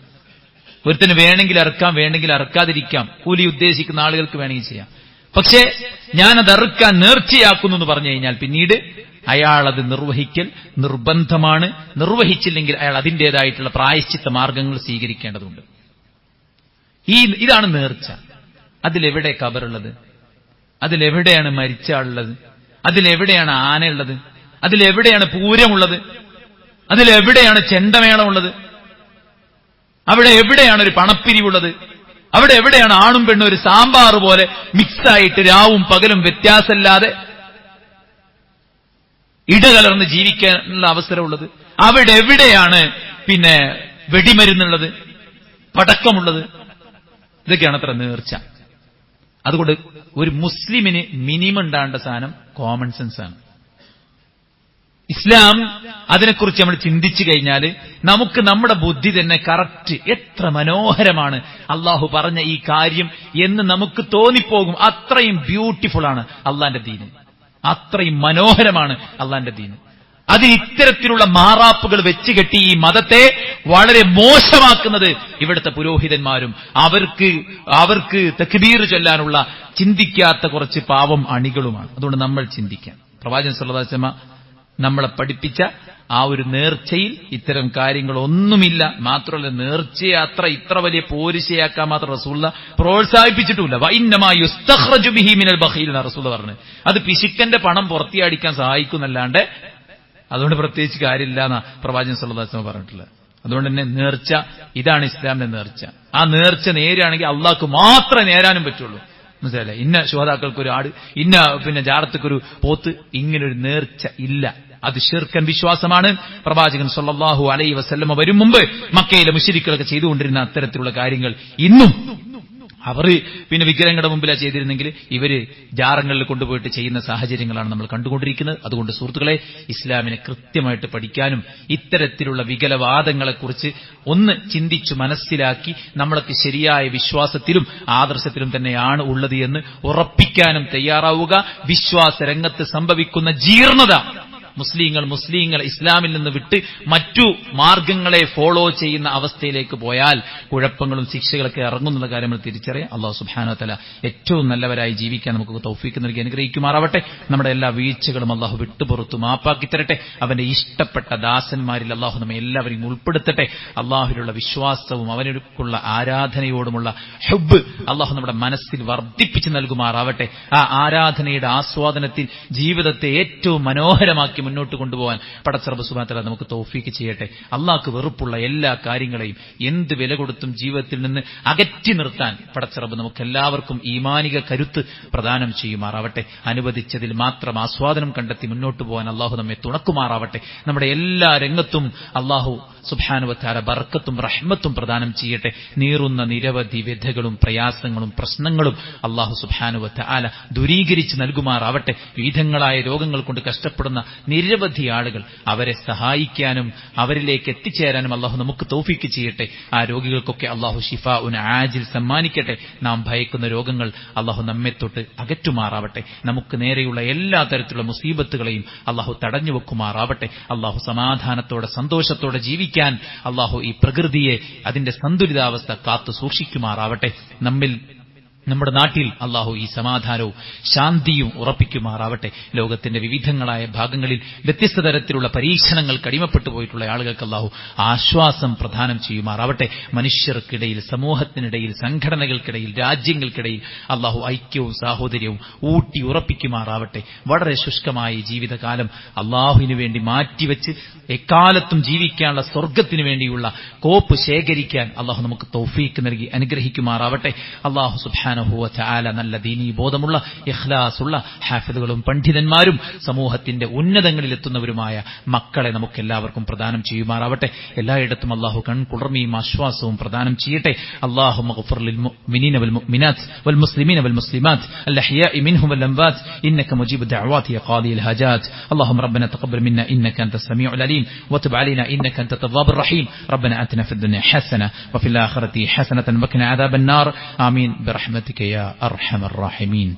ഒരുത്തിന് വേണമെങ്കിൽ അറുക്കാം, വേണമെങ്കിൽ അറുക്കാതിരിക്കാം, കൂലി ഉദ്ദേശിക്കുന്ന ആളുകൾക്ക് വേണമെങ്കിൽ ചെയ്യാം. പക്ഷേ ഞാനത് അറുക്കാൻ നേർച്ചയാക്കുന്നു എന്ന് പറഞ്ഞു കഴിഞ്ഞാൽ പിന്നീട് അയാൾ അത് നിർവഹിക്കൽ നിർബന്ധമാണ്. നിർവഹിച്ചില്ലെങ്കിൽ അയാൾ അതിൻ്റെതായിട്ടുള്ള പ്രായശ്ചിത്ത മാർഗങ്ങൾ സ്വീകരിക്കേണ്ടതുണ്ട്. ഇതാണ് നേർച്ച. അതിലെവിടെ ഖബറുള്ളത്? അതിലെവിടെയാണ് മരിച്ച ആളുള്ളത്? അതിലെവിടെയാണ് ആനയുള്ളത്? അതിലെവിടെയാണ് പൂരമുള്ളത്? അതിലെവിടെയാണ് ചെണ്ടമേളമുള്ളത്? അവിടെ എവിടെയാണ് ഒരു പണപ്പിരിവുള്ളത്? അവിടെ എവിടെയാണ് ആണും പെണ്ണും ഒരു സാമ്പാർ പോലെ മിക്സായിട്ട് രാവും പകലും വ്യത്യാസമില്ലാതെ ഇടകലർന്ന് ജീവിക്കാനുള്ള അവസരമുള്ളത്? അവിടെ എവിടെയാണ് പിന്നെ വെടിമരുന്നുള്ളത്, പടക്കമുള്ളത്? ഇതൊക്കെയാണ് അത്ര നേർച്ച. അതുകൊണ്ട് ഒരു മുസ്ലിമിന് മിനിമം ഉണ്ടാകേണ്ട സാധനം കോമൺ സെൻസ് ആണ്. ഇസ്ലാം അതിനെക്കുറിച്ച് നമ്മൾ ചിന്തിച്ചു കഴിഞ്ഞാൽ നമുക്ക് നമ്മുടെ ബുദ്ധി തന്നെ കറക്റ്റ്, എത്ര മനോഹരമാണ് അള്ളാഹു പറഞ്ഞ ഈ കാര്യം എന്ന് നമുക്ക് തോന്നിപ്പോകും. അത്രയും ബ്യൂട്ടിഫുൾ ആണ് അള്ളാന്റെ ദീന്, അത്രയും മനോഹരമാണ് അള്ളാന്റെ ദീന്. അതിന് ഇത്തരത്തിലുള്ള മാറാപ്പുകൾ വെച്ച് കെട്ടി ഈ മതത്തെ വളരെ മോശമാക്കുന്നത് ഇവിടുത്തെ പുരോഹിതന്മാരും അവർക്ക് തക്ബീർ ചൊല്ലാനുള്ള ചിന്തിക്കാത്ത കുറച്ച് പാവം അണികളുമാണ്. അതുകൊണ്ട് നമ്മൾ ചിന്തിക്കാം. പ്രവാചകൻ സല്ലല്ലാഹു അലൈഹി വസല്ലം നമ്മളെ പഠിപ്പിച്ച ആ ഒരു നേർച്ചയിൽ ഇത്തരം കാര്യങ്ങളൊന്നുമില്ല. മാത്രമല്ല നേർച്ചയെ ഇത്ര വലിയ പോരിശയാക്കാൻ മാത്രം റസൂലുള്ള പ്രോത്സാഹിപ്പിച്ചിട്ടുമില്ല. വഇന്നമാ യുസ്തഖ്റജു ബിഹി മിനൽ ബഖീൽ എന്ന റസൂലുള്ള പറഞ്ഞു. അത് പിശുക്കന്റെ പണം പുറത്തിയടിക്കാൻ സഹായിക്കുന്നല്ലാണ്ട് അതുകൊണ്ട് പ്രത്യേകിച്ച് കാര്യമില്ല എന്നാ പ്രവാചകൻ സല്ലല്ലാഹു അലൈഹി വസല്ലം പറഞ്ഞിട്ടുള്ളത്. അതുകൊണ്ട് തന്നെ നേർച്ച ഇതാണ് ഇസ്ലാമിന്റെ നേർച്ച. ആ നേർച്ച നേരാണെങ്കിൽ അള്ളാഹ്ക്ക് മാത്രമേ നേരാനും പറ്റുള്ളൂ. മനസ്സിലായില്ലേ? ഇന്ന ശുഹദാക്കൾക്കൊരു ആട്, ഇന്ന പിന്നെ ജാറത്തൊരു പോത്ത്, ഇങ്ങനൊരു നേർച്ച ഇല്ല. അത് ശിർക്കൻ വിശ്വാസമാണ്. പ്രവാചകൻ സല്ലല്ലാഹു അലൈഹി വസല്ലം വരും മുമ്പ് മക്കയിലെ മുശ്രിക്കുകളൊക്കെ ചെയ്തുകൊണ്ടിരുന്ന അത്തരത്തിലുള്ള കാര്യങ്ങൾ ഇന്നും അവർ പിന്നെ വിഗ്രഹങ്ങളുടെ മുമ്പിലാണ് ചെയ്തിരുന്നെങ്കിൽ ഇവര് ജാറങ്ങളിൽ കൊണ്ടുപോയിട്ട് ചെയ്യുന്ന സാഹചര്യങ്ങളാണ് നമ്മൾ കണ്ടുകൊണ്ടിരിക്കുന്നത്. അതുകൊണ്ട് സുഹൃത്തുക്കളെ, ഇസ്ലാമിനെ കൃത്യമായിട്ട് പഠിക്കാനും ഇത്തരത്തിലുള്ള വികലവാദങ്ങളെക്കുറിച്ച് ഒന്ന് ചിന്തിച്ചു മനസ്സിലാക്കി നമ്മളൊക്കെ ശരിയായ വിശ്വാസത്തിലും ആദർശത്തിലും തന്നെയാണ് ഉള്ളത് എന്ന് ഉറപ്പിക്കാനും തയ്യാറാവുക. വിശ്വാസ രംഗത്ത് സംഭവിക്കുന്ന ജീർണത മുസ്ലിങ്ങൾ ഇസ്ലാമിൽ നിന്ന് വിട്ട് മറ്റു മാർഗങ്ങളെ ഫോളോ ചെയ്യുന്ന അവസ്ഥയിലേക്ക് പോയാൽ കുഴപ്പങ്ങളും ശിക്ഷകളൊക്കെ ഇറങ്ങുന്ന കാര്യം നമ്മൾ തിരിച്ചറിയാം. അല്ലാഹു സുബ്ഹാനഹു വ തആല ഏറ്റവും നല്ലവരായി ജീവിക്കാൻ നമുക്ക് തൗഫീക്ക് നൽകി അനുഗ്രഹിക്കുമാറാവട്ടെ. നമ്മുടെ എല്ലാ വീഴ്ചകളും അല്ലാഹു വിട്ടുപുറത്തു മാപ്പാക്കി തരട്ടെ. അവന്റെ ഇഷ്ടപ്പെട്ട ദാസന്മാരിൽ അല്ലാഹു നമ്മെ എല്ലാവരെയും ഉൾപ്പെടുത്തട്ടെ. അല്ലാഹുവിലുള്ള വിശ്വാസവും അവനുക്കുള്ള ആരാധനയോടുമുള്ള ഹുബ്ബ് അല്ലാഹു നമ്മുടെ മനസ്സിൽ വർദ്ധിപ്പിച്ചു നൽകുമാറാവട്ടെ. ആ ആരാധനയുടെ ആസ്വാദനത്തിൽ ജീവിതത്തെ ഏറ്റവും മനോഹരമാക്കി മുന്നോട്ട് കൊണ്ടുപോകാൻ പടച്ച റബ്ബ് സുബ്ഹാനഹു വ തആല നമുക്ക് തൗഫീക്ക് ചെയ്യട്ടെ. അള്ളാഹ്ക്ക് വെറുപ്പുള്ള എല്ലാ കാര്യങ്ങളെയും എന്ത് വില കൊടുത്തും ജീവിതത്തിൽ നിന്ന് അകറ്റി നിർത്താൻ പടച്ച റബ്ബ് നമുക്ക് എല്ലാവർക്കും ഈമാനിക കരുത്ത് പ്രദാനം ചെയ്യുമാറാവട്ടെ. അനുവദിച്ചതിൽ മാത്രം ആസ്വാദനം കണ്ടെത്തി മുന്നോട്ട് പോകാൻ അള്ളാഹു നമ്മെ തുണക്കുമാറാവട്ടെ. നമ്മുടെ എല്ലാ രംഗത്തും അള്ളാഹു സുബ്ഹാനഹു വ തആല ബർക്കത്തും റഹ്മത്തും പ്രദാനം ചെയ്യട്ടെ. നീറുന്ന നിരവധി വ്യഥകളും പ്രയാസങ്ങളും പ്രശ്നങ്ങളും അള്ളാഹു സുബ്ഹാനഹു വ തആല ദൂരീകരിച്ച് നൽകുമാറാവട്ടെ. വിവിധങ്ങളായ രോഗങ്ങൾ കൊണ്ട് കഷ്ടപ്പെടുന്ന നിരവധി ആളുകൾ, അവരെ സഹായിക്കാനും അവരിലേക്ക് എത്തിച്ചേരാനും അള്ളാഹു നമുക്ക് തൗഫീക്ക് ചെയ്യട്ടെ. ആ രോഗികൾക്കൊക്കെ അള്ളാഹു ശിഫാഉൻ ആജിൽ സമ്മാനിക്കട്ടെ. നാം ഭയക്കുന്ന രോഗങ്ങൾ അള്ളാഹു നമ്മെ തൊട്ട് അകറ്റുമാറാവട്ടെ. നമുക്ക് നേരെയുള്ള എല്ലാ തരത്തിലുള്ള മുസീബത്തുകളെയും അള്ളാഹു തടഞ്ഞു വെക്കുമാറാവട്ടെ. അള്ളാഹു സമാധാനത്തോടെ സന്തോഷത്തോടെ ജീവിക്കാൻ അള്ളാഹു ഈ പ്രകൃതിയെ അതിന്റെ സന്തുലിതാവസ്ഥ കാത്തു സൂക്ഷിക്കുമാറാവട്ടെ. നമ്മുടെ നാട്ടിൽ അള്ളാഹു ഈ സമാധാനവും ശാന്തിയും ഉറപ്പിക്കുമാറാവട്ടെ. ലോകത്തിന്റെ വിവിധങ്ങളായ ഭാഗങ്ങളിൽ വ്യത്യസ്ത തരത്തിലുള്ള പരീക്ഷണങ്ങൾ കടിമപ്പെട്ടു പോയിട്ടുള്ള ആളുകൾക്ക് അള്ളാഹു ആശ്വാസം പ്രദാനം ചെയ്യുമാറാവട്ടെ. മനുഷ്യർക്കിടയിൽ, സമൂഹത്തിനിടയിൽ, സംഘടനകൾക്കിടയിൽ, രാജ്യങ്ങൾക്കിടയിൽ അള്ളാഹു ഐക്യവും സാഹോദര്യവും ഊട്ടി ഉറപ്പിക്കുമാറാവട്ടെ. വളരെ ശുഷ്കമായ ജീവിതകാലം അള്ളാഹുവിനു വേണ്ടി മാറ്റിവെച്ച് എക്കാലത്തും ജീവിക്കാനുള്ള സ്വർഗത്തിനു വേണ്ടിയുള്ള കോപ്പ് ശേഖരിക്കാൻ അള്ളാഹു നമുക്ക് തൗഫീക്ക് നൽകി അനുഗ്രഹിക്കുമാറാവട്ടെ. അള്ളാഹു സുബ്ഹാനഹു വ തആല നല്ല ദീനീ ബോധമുള്ള ഇഖ്ലാസുള്ള ഹാഫിദുകളും പണ്ഡിതന്മാരും സമൂഹത്തിന്റെ ഉന്നതങ്ങളിൽ എത്തുന്നവരുമായ മക്കളെ നമുക്കെല്ലാവർക്കും പ്രദാനം ചെയ്യുമാറാവട്ടെ. എല്ലായിടത്തും അള്ളാഹു കൺകുളിർമയും ആശ്വാസവും പ്രദാനം ചെയ്യട്ടെ. അല്ലാഹുമ്മ ഗ്ഫിർ ലിൽ മുഅ്മിനീന വൽ മുഅ്മിനാത്ത് വൽ മുസ്ലിമീന വൽ മുസ്ലിമാത്ത് അൽഅഹ്യാഇ മിൻഹും വൽ അംവാത്ത് ഇന്നക മുജീബു ദഅവാതി യാ ഖാദിൽ ഹാജാത്ത്. അല്ലാഹുമ്മ റബ്ബനാ തഖബ്ബൽ മിന്നാ ഇന്നക അൻതസ് സമീഉൽ അലീം വതുബ് അലൈനാ ഇന്നക അൻത തവ്വാബുർ റഹീം. റബ്ബനാ ആതിനാ ഫിദ് ദുനിയ ഹസന വഫിൽ ആഖിറതി ഹസനതൻ വഖിനാ അദാബൻ നാർ. ആമീൻ برحمتك يا أرحم الراحمين.